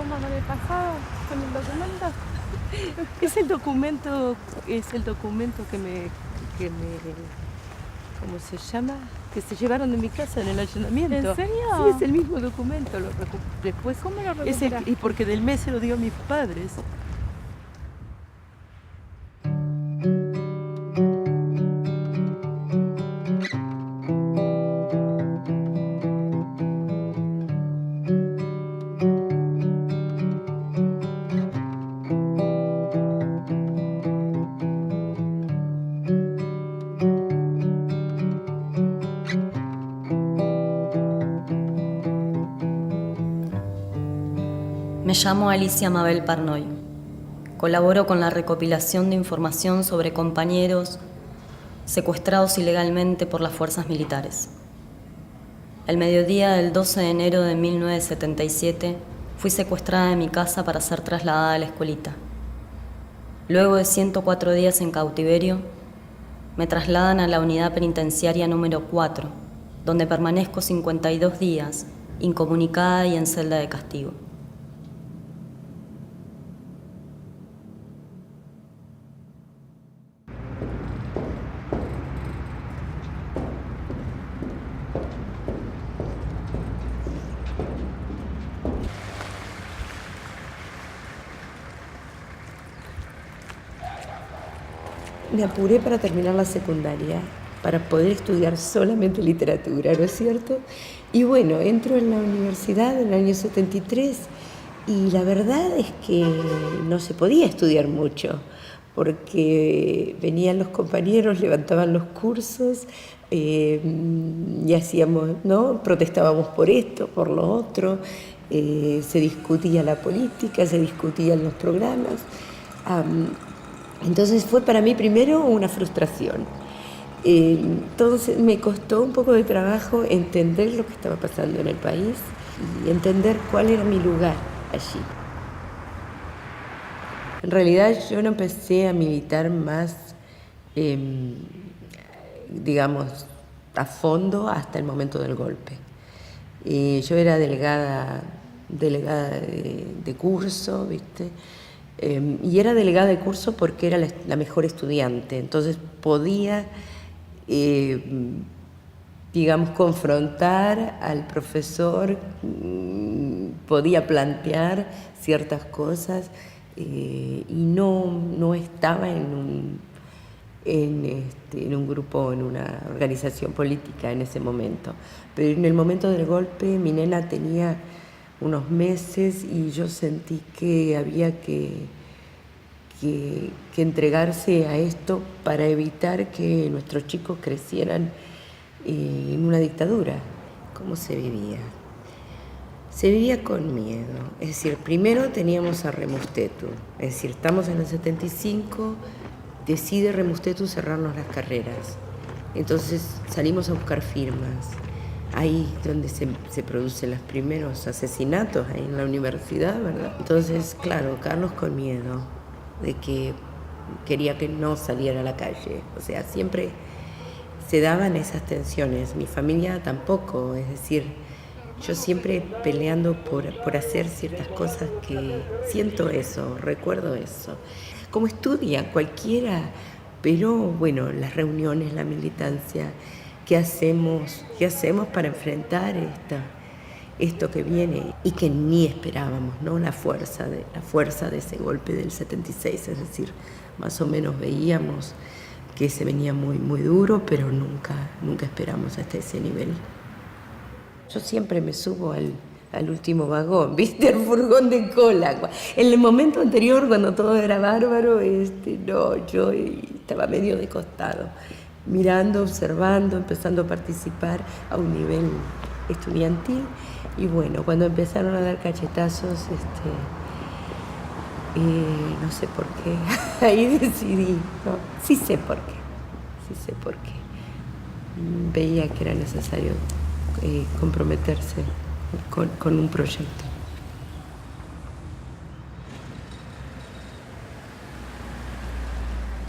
pasando con el pasado, con el documento? Es el documento ¿cómo se llama? Que se llevaron de mi casa en el allanamiento. ¿En serio? Sí, es el mismo documento. Después, ¿Cómo lo recuperaste? y porque del mes se lo dio a mis padres. Me llamo Alicia Mabel Parnoy. Colaboro con la recopilación de información sobre compañeros secuestrados ilegalmente por las fuerzas militares. El mediodía del 12 de enero de 1977 fui secuestrada de mi casa para ser trasladada a la escuelita. Luego de 104 días en cautiverio, me trasladan a la unidad penitenciaria número 4, donde permanezco 52 días, incomunicada y en celda de castigo. Me apuré para terminar la secundaria, para poder estudiar solamente literatura, ¿no es cierto? Y bueno, entro en la universidad en el año 73 y la verdad es que no se podía estudiar mucho, porque venían los compañeros, levantaban los cursos y hacíamos, ¿no? Protestábamos por esto, por lo otro, se discutía la política, se discutían los programas. Entonces fue para mí primero una frustración. Entonces me costó un poco de trabajo entender lo que estaba pasando en el país y entender cuál era mi lugar allí. En realidad yo no empecé a militar más, digamos, a fondo hasta el momento del golpe. Yo era delegada de curso, ¿viste? Y era delegada de curso porque era la mejor estudiante, entonces podía, digamos, confrontar al profesor, podía plantear ciertas cosas y no estaba en un grupo, en una organización política en ese momento. Pero en el momento del golpe mi nena tenía unos meses y yo sentí que había que entregarse a esto para evitar que nuestros chicos crecieran en una dictadura. ¿Cómo se vivía? Se vivía con miedo. Es decir, primero teníamos a Remustetu. Es decir, estamos en el 75, decide Remustetu cerrarnos las carreras. Entonces salimos a buscar firmas. Ahí donde se producen los primeros asesinatos, ahí en la universidad, ¿verdad? Entonces, claro, Carlos con miedo de que quería que no saliera a la calle. O sea, siempre se daban esas tensiones. Mi familia tampoco, es decir, yo siempre peleando por hacer ciertas cosas que siento eso, recuerdo eso. Como estudia cualquiera, pero bueno, las reuniones, la militancia, ¿qué hacemos para enfrentar esto que viene y que ni esperábamos, ¿no? La fuerza de ese golpe del 76, es decir, más o menos veíamos que se venía muy, muy duro, pero nunca esperamos hasta ese nivel. Yo siempre me subo al último vagón, ¿viste? Al furgón de cola. En el momento anterior, cuando todo era bárbaro, yo estaba medio de costado, mirando, observando, empezando a participar a un nivel estudiantil. Y bueno, cuando empezaron a dar cachetazos, no sé por qué, ahí decidí, ¿no? Sí sé por qué. Veía que era necesario comprometerse con un proyecto.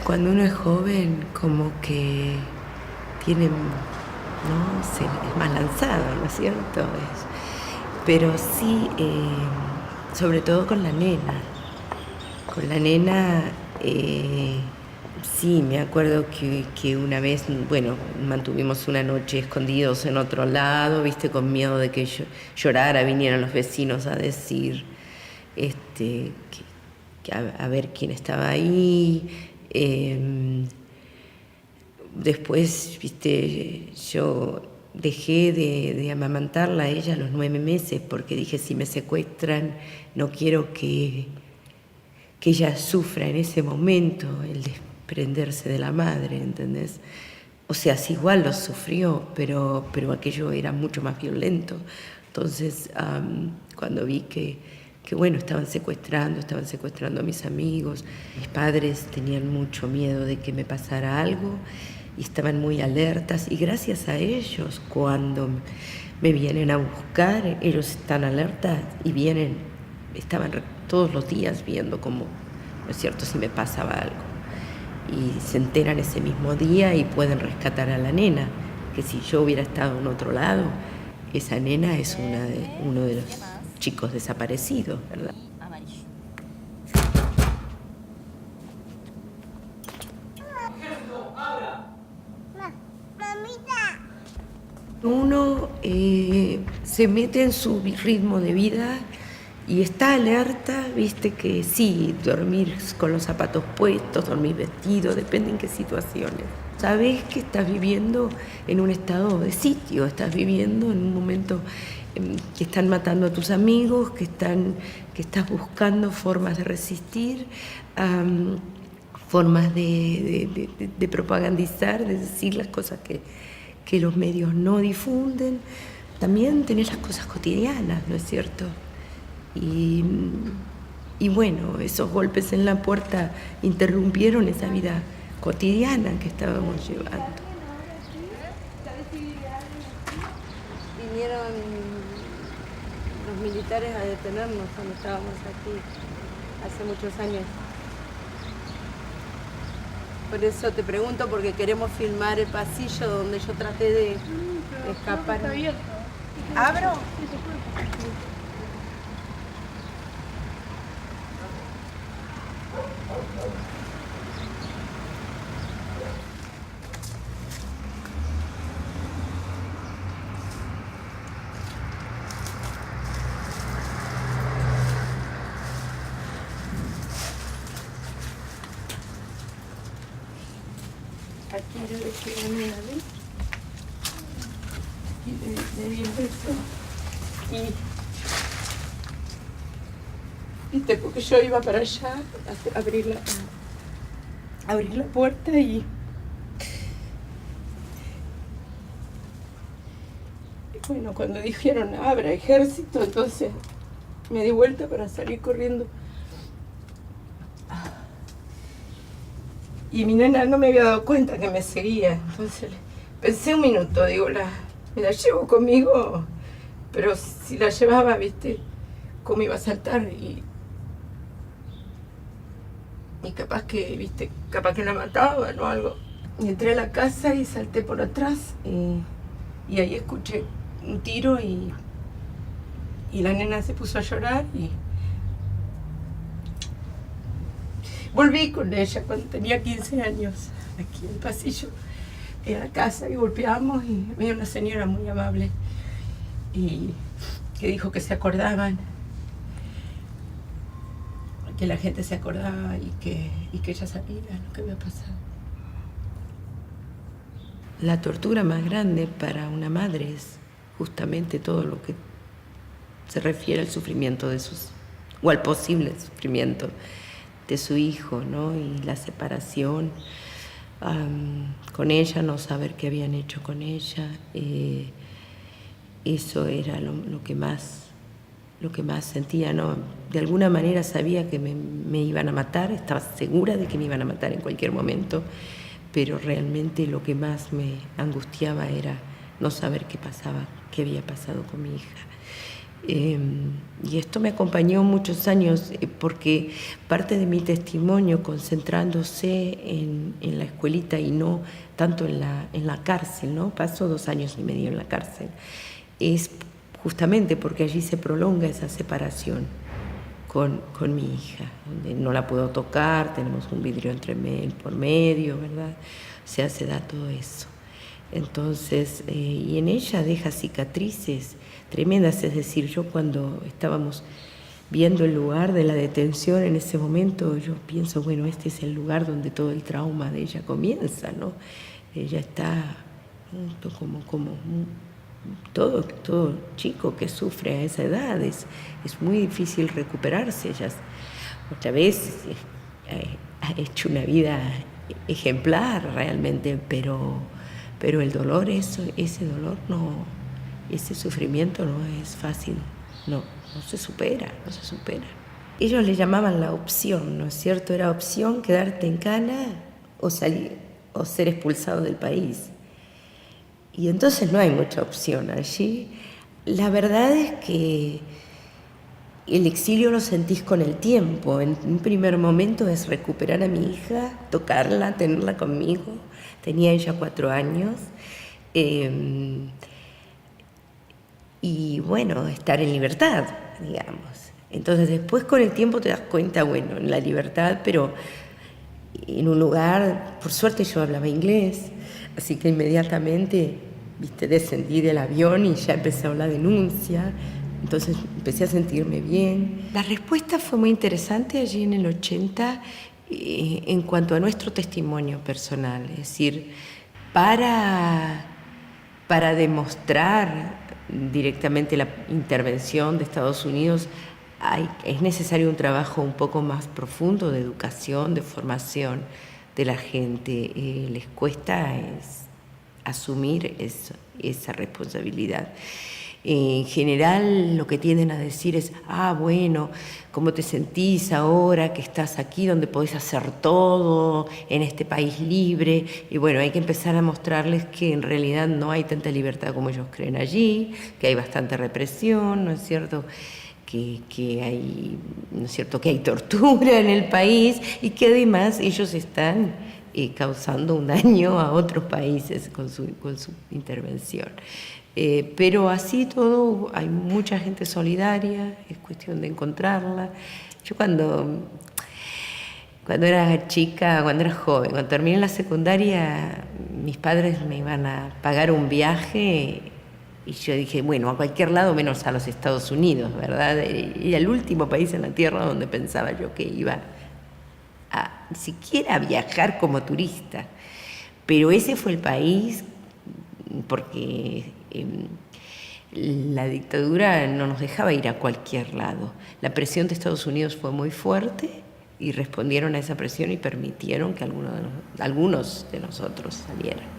Cuando uno es joven, como que tiene, ¿no? Es más lanzado, ¿no es cierto? Pero sí sobre todo con la nena. Con la nena, sí, me acuerdo que una vez, bueno, mantuvimos una noche escondidos en otro lado, viste, con miedo de que yo llorara, vinieran los vecinos a decir, que a ver quién estaba ahí. Después, viste, yo dejé de amamantarla a ella a los 9 meses porque dije, si me secuestran, no quiero que ella sufra en ese momento el desprenderse de la madre, ¿entendés? O sea, sí, igual lo sufrió, pero aquello era mucho más violento. Entonces, cuando vi que bueno, estaban secuestrando a mis amigos, mis padres tenían mucho miedo de que me pasara algo y estaban muy alertas, y gracias a ellos, cuando me vienen a buscar, ellos están alertas y estaban todos los días viendo cómo, ¿no es cierto?, si me pasaba algo. Y se enteran ese mismo día y pueden rescatar a la nena, que si yo hubiera estado en otro lado, esa nena es uno de los chicos desaparecidos, ¿verdad? Uno se mete en su ritmo de vida y está alerta, viste, que sí, dormir con los zapatos puestos, dormir vestido, depende en qué situaciones. Sabes que estás viviendo en un estado de sitio, estás viviendo en un momento que están matando a tus amigos, que estás buscando formas de resistir, formas de propagandizar, de decir las cosas que los medios no difunden. También tenés las cosas cotidianas, ¿no es cierto? Y bueno, esos golpes en la puerta interrumpieron esa vida cotidiana que estábamos llevando. Vinieron los militares a detenernos cuando estábamos aquí hace muchos años. Por eso te pregunto, porque queremos filmar el pasillo donde yo traté de escapar. ¿Abro? Aquí yo dejé la nena, ¿ves? Aquí le di el beso. Y viste, porque yo iba para allá a abrir la puerta y bueno, cuando dijeron abra ejército, entonces me di vuelta para salir corriendo. Y mi nena no me había dado cuenta que me seguía, entonces pensé un minuto, digo, me la llevo conmigo, pero si la llevaba, viste, cómo iba a saltar y capaz que la mataban o algo. Y entré a la casa y salté por atrás y ahí escuché un tiro y la nena se puso a llorar y volví con ella cuando tenía 15 años, aquí en el pasillo de la casa, y golpeamos y había una señora muy amable y que dijo que se acordaban, que la gente se acordaba y que ella sabía lo que había pasado. La tortura más grande para una madre es justamente todo lo que se refiere al sufrimiento o al posible sufrimiento de su hijo, ¿no? Y la separación con ella, no saber qué habían hecho con ella, eso era lo que más sentía, ¿no? De alguna manera sabía que me iban a matar, estaba segura de que me iban a matar en cualquier momento, pero realmente lo que más me angustiaba era no saber qué había pasado con mi hija. Y esto me acompañó muchos años porque parte de mi testimonio, concentrándose en la escuelita y no tanto en la cárcel, ¿no? Paso 2 años y medio en la cárcel, es justamente porque allí se prolonga esa separación con mi hija, donde no la puedo tocar, tenemos un vidrio por medio, ¿verdad? Se da todo eso. Entonces, y en ella deja cicatrices tremendas, es decir, yo cuando estábamos viendo el lugar de la detención en ese momento, yo pienso, bueno, este es el lugar donde todo el trauma de ella comienza, ¿no? Ella está como todo chico que sufre a esa edad, es muy difícil recuperarse. Ella otra vez ha hecho una vida ejemplar realmente, pero el dolor, ese dolor no, ese sufrimiento no es fácil, no se supera. Ellos le llamaban la opción, ¿no es cierto? Era opción quedarte en cana o salir o ser expulsado del país. Y entonces no hay mucha opción allí. La verdad es que el exilio lo sentís con el tiempo. En un primer momento es recuperar a mi hija, tocarla, tenerla conmigo. Tenía ella 4 años. Y bueno, estar en libertad, digamos. Entonces después con el tiempo te das cuenta, bueno, en la libertad, pero en un lugar, por suerte yo hablaba inglés, así que inmediatamente, descendí del avión y ya empecé a la denuncia, entonces empecé a sentirme bien. La respuesta fue muy interesante allí en el 80 en cuanto a nuestro testimonio personal, es decir, para demostrar directamente la intervención de Estados Unidos es necesario un trabajo un poco más profundo de educación, de formación de la gente. Les cuesta asumir esa responsabilidad. En general lo que tienden a decir es, bueno, ¿cómo te sentís ahora que estás aquí donde podés hacer todo, en este país libre? Y bueno, hay que empezar a mostrarles que en realidad no hay tanta libertad como ellos creen allí, que hay bastante represión, ¿no es cierto?, que hay, ¿no es cierto?, que hay tortura en el país y que además ellos están causando un daño a otros países con su intervención. Pero así todo, hay mucha gente solidaria, es cuestión de encontrarla. Yo cuando era chica, cuando era joven, cuando terminé la secundaria, mis padres me iban a pagar un viaje y yo dije, bueno, a cualquier lado menos a los Estados Unidos, ¿verdad? Era el último país en la Tierra donde pensaba yo que iba ni siquiera a viajar como turista. Pero ese fue el país, porque la dictadura no nos dejaba ir a cualquier lado. La presión de Estados Unidos fue muy fuerte y respondieron a esa presión y permitieron que algunos de nosotros salieran.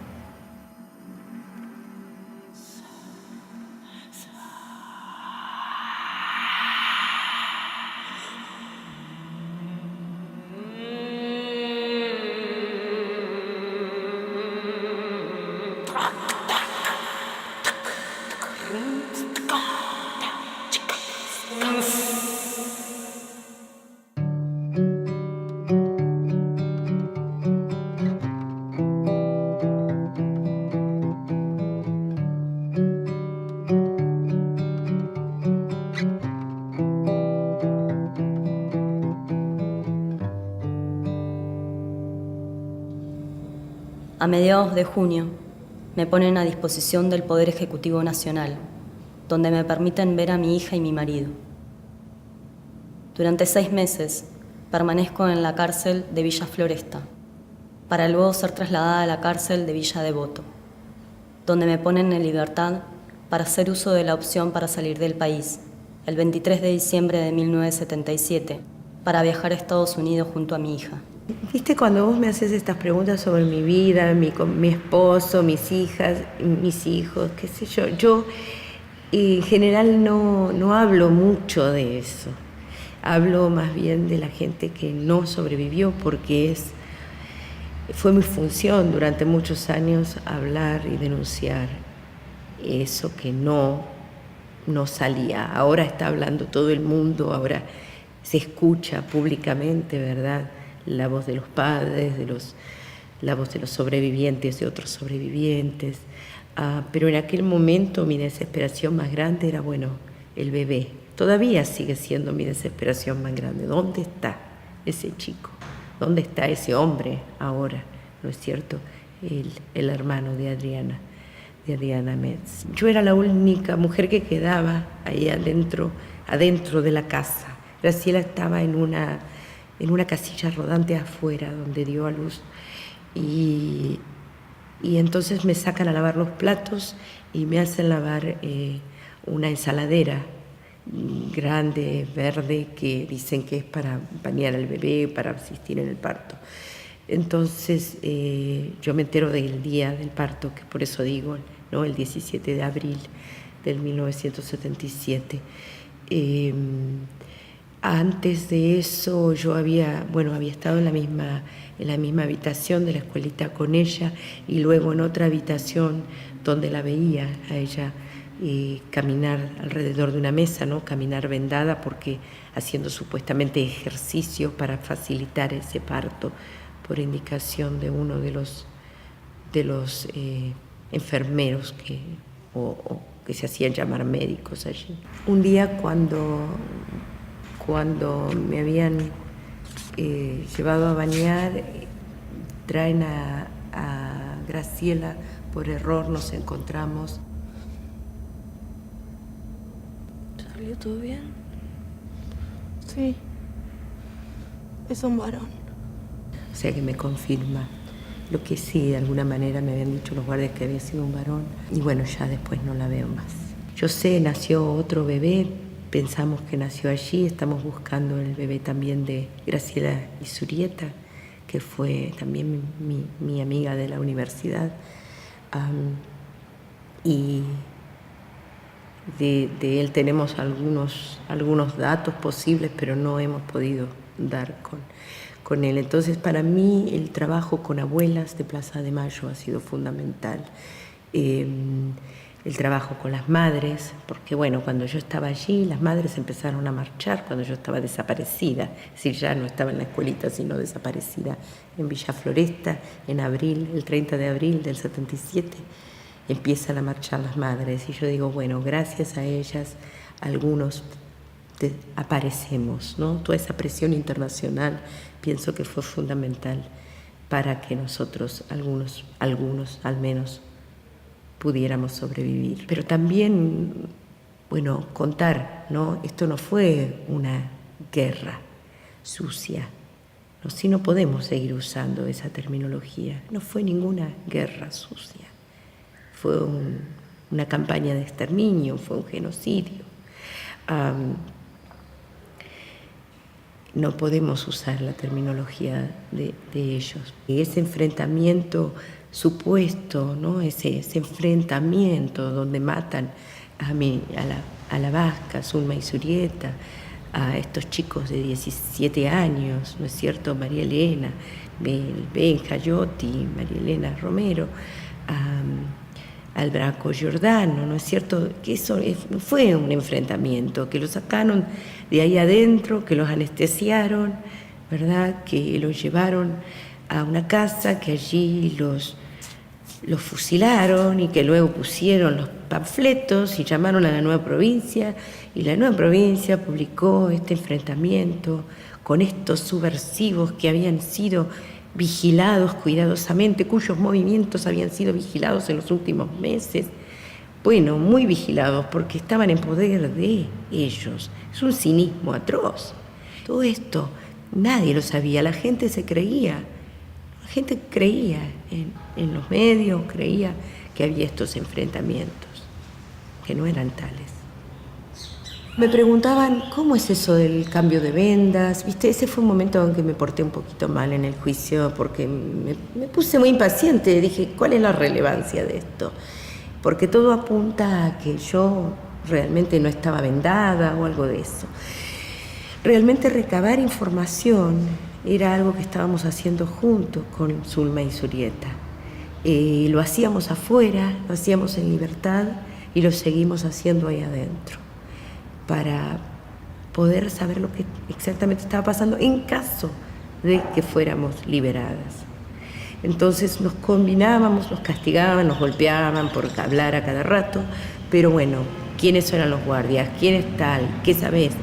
A mediados de junio me ponen a disposición del Poder Ejecutivo Nacional, donde me permiten ver a mi hija y mi marido. Durante 6 meses permanezco en la cárcel de Villa Floresta, para luego ser trasladada a la cárcel de Villa Devoto, donde me ponen en libertad para hacer uso de la opción para salir del país, el 23 de diciembre de 1977, para viajar a Estados Unidos junto a mi hija. Viste, cuando vos me haces estas preguntas sobre mi vida, mi esposo, mis hijas, mis hijos, qué sé yo en general no hablo mucho de eso. Hablo más bien de la gente que no sobrevivió, porque fue mi función durante muchos años hablar y denunciar eso que no salía. Ahora está hablando todo el mundo, ahora se escucha públicamente, ¿verdad?, la voz de los padres, la voz de los sobrevivientes, de otros sobrevivientes. Pero en aquel momento mi desesperación más grande era, bueno, el bebé. todavía sigue siendo mi desesperación más grande. ¿Dónde está ese chico? ¿Dónde está ese hombre ahora? ¿No es cierto? El hermano de Adriana Metz. Yo era la única mujer que quedaba ahí adentro de la casa. Graciela estaba en una casilla rodante afuera donde dio a luz. Y entonces me sacan a lavar los platos y me hacen lavar una ensaladera grande, verde, que dicen que es para bañar al bebé, para asistir en el parto. Entonces yo me entero del día del parto, que por eso digo, ¿no? El 17 de abril del 1977. Antes de eso yo había estado en la misma habitación de la escuelita con ella, y luego en otra habitación donde la veía a ella caminar alrededor de una mesa, ¿no? Caminar vendada, porque haciendo supuestamente ejercicio para facilitar ese parto, por indicación de uno de los enfermeros que se hacían llamar médicos allí. Un día cuando me habían llevado a bañar, traen a Graciela, por error nos encontramos. ¿Salió todo bien? Sí. Es un varón. O sea que me confirma lo que sí, de alguna manera me habían dicho los guardias, que había sido un varón. Y bueno, ya después no la veo más. Yo sé, nació otro bebé, pensamos que nació allí, estamos buscando el bebé también de Graciela Isurieta, que fue también mi amiga de la universidad. Y de él tenemos algunos datos posibles, pero no hemos podido dar con él. Entonces, para mí, el trabajo con abuelas de Plaza de Mayo ha sido fundamental. El trabajo con las madres, porque bueno, cuando yo estaba allí, las madres empezaron a marchar cuando yo estaba desaparecida, es decir, ya no estaba en la escuelita, sino desaparecida en Villa Floresta, en abril, el 30 de abril del 77, empiezan a marchar las madres, y yo digo, bueno, gracias a ellas, algunos aparecemos, ¿no? Toda esa presión internacional pienso que fue fundamental para que nosotros, algunos al menos, pudiéramos sobrevivir. Pero también, bueno, contar, ¿no? Esto no fue una guerra sucia, ¿no? Si no podemos seguir usando esa terminología, no fue ninguna guerra sucia, fue una campaña de exterminio, fue un genocidio. No podemos usar la terminología de ellos. Ese enfrentamiento supuesto, ¿no? Ese enfrentamiento donde matan a la vasca, Zulma Isurieta, a estos chicos de 17 años, ¿no es cierto? María Elena, Benja Yotti, María Elena Romero, al Braco Giordano, ¿no es cierto? Que eso no fue un enfrentamiento, que los sacaron de ahí adentro, que los anestesiaron, ¿verdad? Que los llevaron a una casa, que allí los fusilaron y que luego pusieron los panfletos y llamaron a la Nueva Provincia, y la Nueva Provincia publicó este enfrentamiento con estos subversivos que habían sido vigilados cuidadosamente, cuyos movimientos habían sido vigilados en los últimos meses. Bueno, muy vigilados porque estaban en poder de ellos. Es un cinismo atroz. Todo esto nadie lo sabía, la gente se creía. La gente creía en los medios, creía que había estos enfrentamientos, que no eran tales. Me preguntaban, ¿cómo es eso del cambio de vendas? ¿Viste? Ese fue un momento en que me porté un poquito mal en el juicio porque me puse muy impaciente. Dije, ¿cuál es la relevancia de esto? Porque todo apunta a que yo realmente no estaba vendada o algo de eso. Realmente recabar información era algo que estábamos haciendo juntos con Zulma Isurieta. Lo hacíamos afuera, lo hacíamos en libertad y lo seguimos haciendo ahí adentro, para poder saber lo que exactamente estaba pasando en caso de que fuéramos liberadas. Entonces nos combinábamos, nos castigaban, nos golpeaban por hablar a cada rato, pero bueno, quiénes eran los guardias, quién es tal, qué sabés,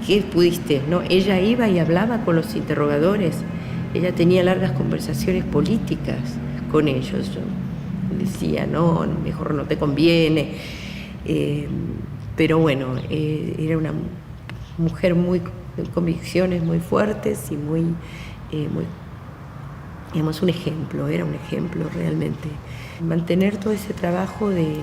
qué pudiste, ¿no? Ella iba y hablaba con los interrogadores, ella tenía largas conversaciones políticas con ellos. Yo decía, no, mejor no te conviene, pero bueno, era una mujer muy con convicciones muy fuertes y muy, digamos, era un ejemplo realmente. Mantener todo ese trabajo de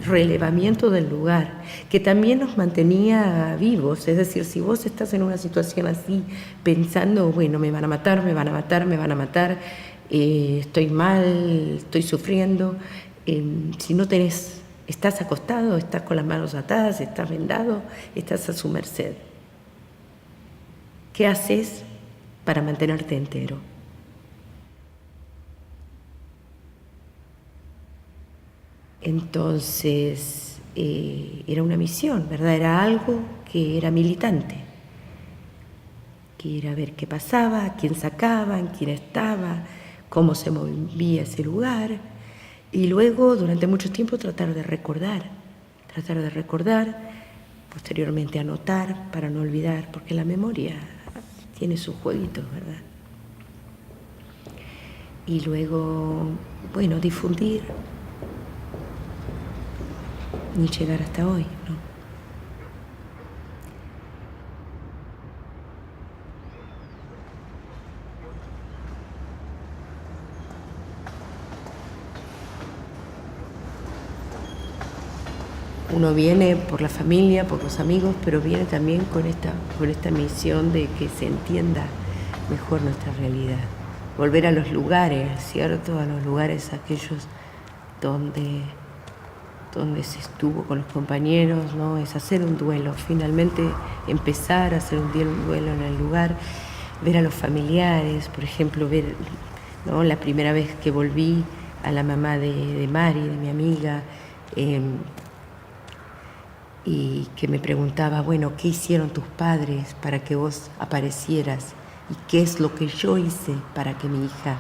relevamiento del lugar, que también nos mantenía vivos. Es decir, si vos estás en una situación así, pensando, bueno, me van a matar, me van a matar, me van a matar, estoy mal, estoy sufriendo, si no tenés, estás acostado, estás con las manos atadas, estás vendado, estás a su merced. ¿Qué haces para mantenerte entero? Entonces, era una misión, ¿verdad? Era algo que era militante, que era ver qué pasaba, quién sacaban, quién estaba, cómo se movía ese lugar, y luego, durante mucho tiempo, tratar de recordar, posteriormente anotar para no olvidar, porque la memoria tiene sus jueguitos, ¿verdad? Y luego, bueno, difundir y llegar hasta hoy, ¿no? Uno viene por la familia, por los amigos, pero viene también con esta misión de que se entienda mejor nuestra realidad. Volver a los lugares, ¿cierto? A los lugares aquellos donde se estuvo con los compañeros, ¿no? Es hacer un duelo, finalmente empezar a hacer un duelo en el lugar, ver a los familiares, por ejemplo, ver, ¿no? La primera vez que volví a la mamá de Mari, de mi amiga, y que me preguntaba, bueno, ¿qué hicieron tus padres para que vos aparecieras? ¿Y qué es lo que yo hice para que mi hija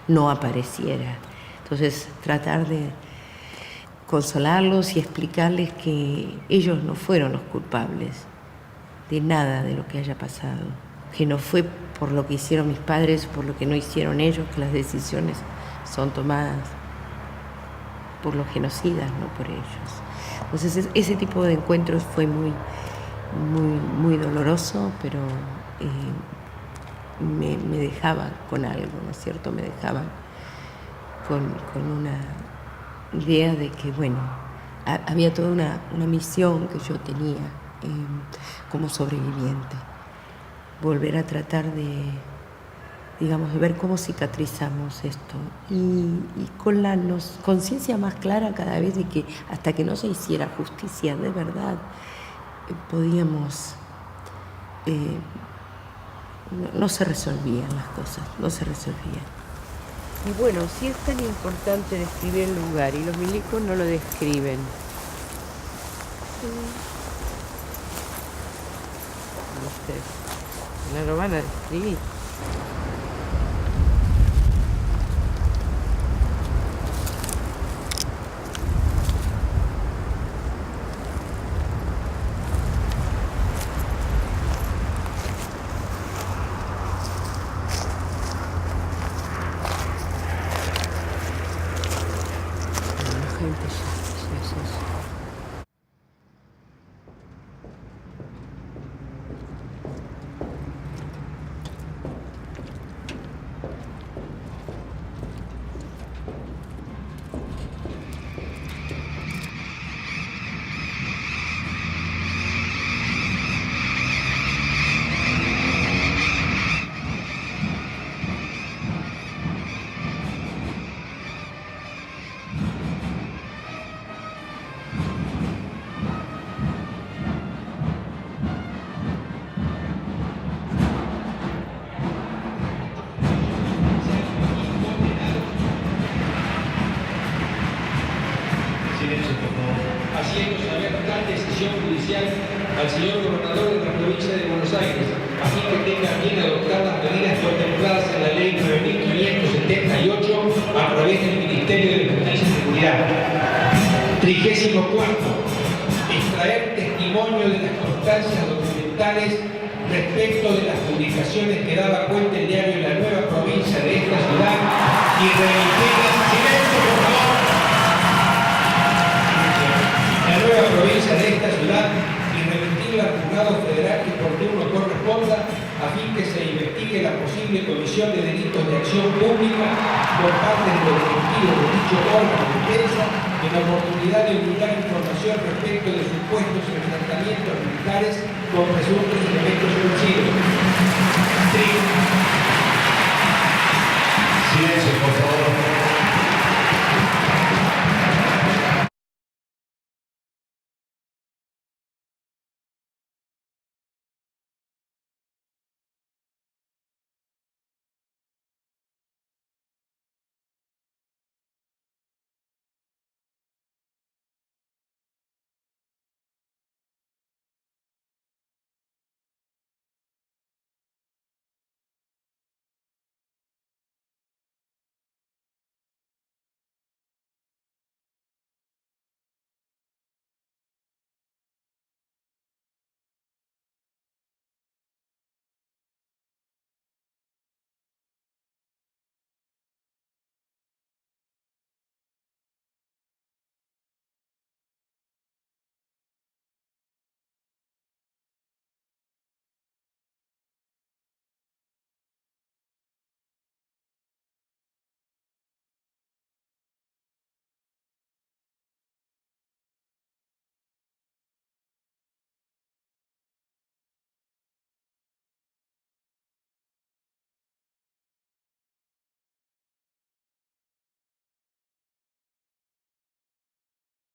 no apareciera? Entonces, tratar de consolarlos y explicarles que ellos no fueron los culpables de nada de lo que haya pasado, que no fue por lo que hicieron mis padres, por lo que no hicieron ellos, que las decisiones son tomadas por los genocidas, no por ellos. Entonces ese tipo de encuentros fue muy, muy, muy doloroso, pero me dejaba con algo, ¿no es cierto? Me dejaba con una idea de que, bueno, había toda una misión que yo tenía como sobreviviente. Volver a tratar de, digamos, de ver cómo cicatrizamos esto y con la conciencia más clara cada vez de que hasta que no se hiciera justicia de verdad, podíamos, no se resolvían las cosas, no se resolvían. Y bueno, sí es tan importante describir el lugar y los milicos no lo describen. No lo van a describir. haciendo saber tal decisión judicial al señor gobernador de la provincia de Buenos Aires, a fin que tenga bien adoptar las medidas contempladas en la ley 9578 a través del Ministerio de Justicia y Seguridad. 34. Extraer testimonio de las constancias documentales respecto de las publicaciones que daba cuenta el diario La Nueva Provincia de esta ciudad y remitirlas, silencio por favor, La Nueva Provincia de esta ciudad y remitirla al juzgado federal que por turno corresponda a fin que se investigue la posible comisión de delitos de acción pública por parte de los directivos de dicho órgano de defensa en la oportunidad de brindar información respecto de supuestos enfrentamientos militares con presuntos elementos conocidos. Sí. Silencio.